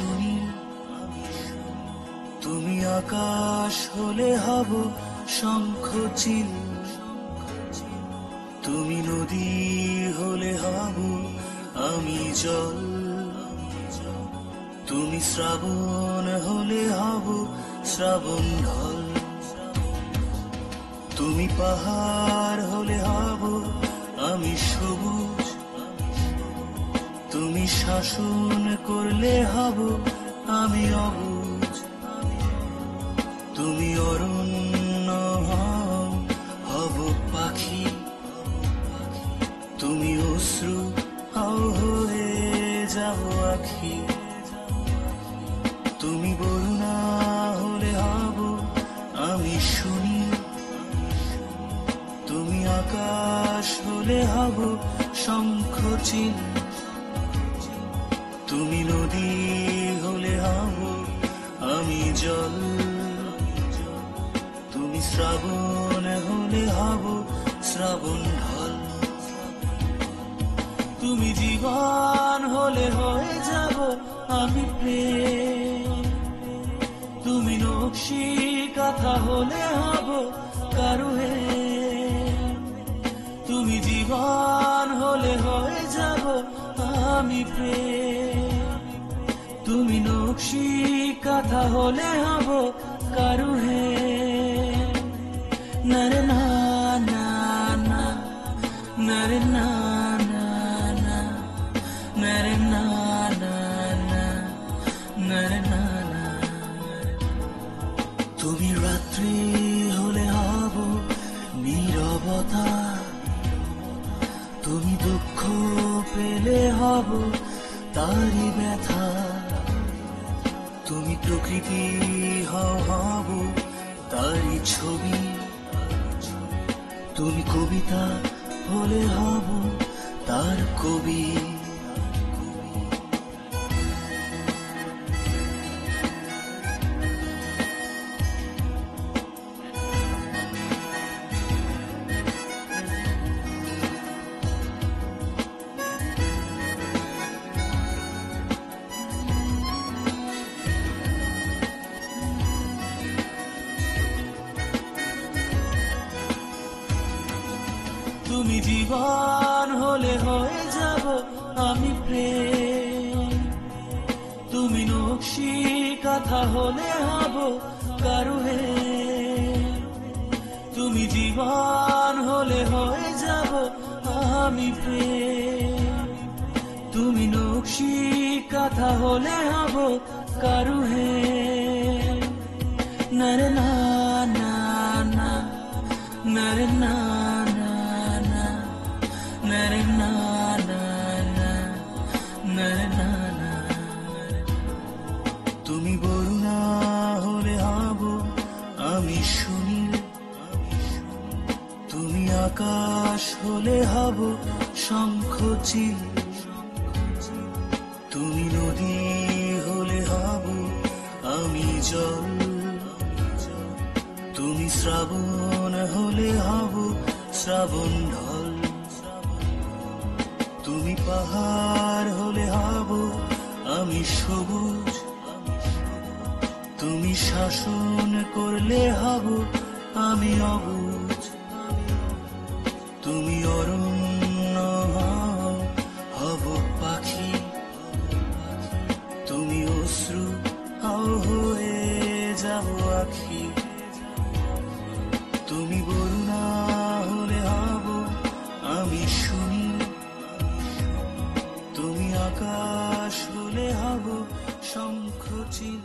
শুনি, তুমি আকাশ হলে হব শঙ্খ চিল, তুমি নদী হলে হব আমি জল, তুমি শ্রাবণ হলে হব শ্রাবণ ঢল, তুমি পাহাড় হলে হব আমি সবুজ, তুমি শাসন করলে হব আমি অবুঝ, তুমি অরণ্য হব পাখি, তুমি অশ্রু হয়ে যাব আখি, তুমি বরুণা হলে হব আমি শুনি, তুমি আকাশ হলে হব শঙ্খ চিল, তুমি নদী হলে হব আমি জল, তুমি শ্রাবণ হলে হব শ্রাবণ ঢল, তুমি জীবন হলে হয়ে যাব আমি প্রেম, তুমি নকশি কথা হলে হব কারুহে, তুমি জীবন হলে হয়ে যাব আমি প্রেম, তুমি নকশি কথা হলে হব কারুহে, নরে না না না, নরে না না না, নরে না না না, নরে না না। তুমি রাত্রি হলে হব নীরবতা, তুমি দুঃখ পেলে হব তারি ব্যথা, তুমি প্রকৃতি হব তারি ছবি, তুমি কবিতা হলে হব তার কবি। তুমি জীবন হলে হয়ে যাব আমি প্রেম, তুমি নকশি কথা হলে হব কারুহে, তুমি জীবন হলে হয়ে যাব আমি প্রেম, তুমি নকশি কথা হলে হব কারুহে, নরে না না না, নরে না না না, নরে না না না, নরে না না। তুমি বরুণা হলে হব আমি শুনি, তুমি আকাশ হলে হব শঙ্খ চিল, তুমি নদী হলে হব আমি জল, তুমি শ্রাবণ হলে হব শ্রাবণ ঢল, তুমি পাহাড় হলে হব আমি সবুজ, তুমি শাসন করলে হব আমি অবুঝ, তুমি অরণ্য হব পাখি, তুমি অশ্রু হয়ে যাব আখি, তুমি বরুণা হলে হব আমি শুনি, তুমি আকাশ হলে হব শঙ্খ চিল।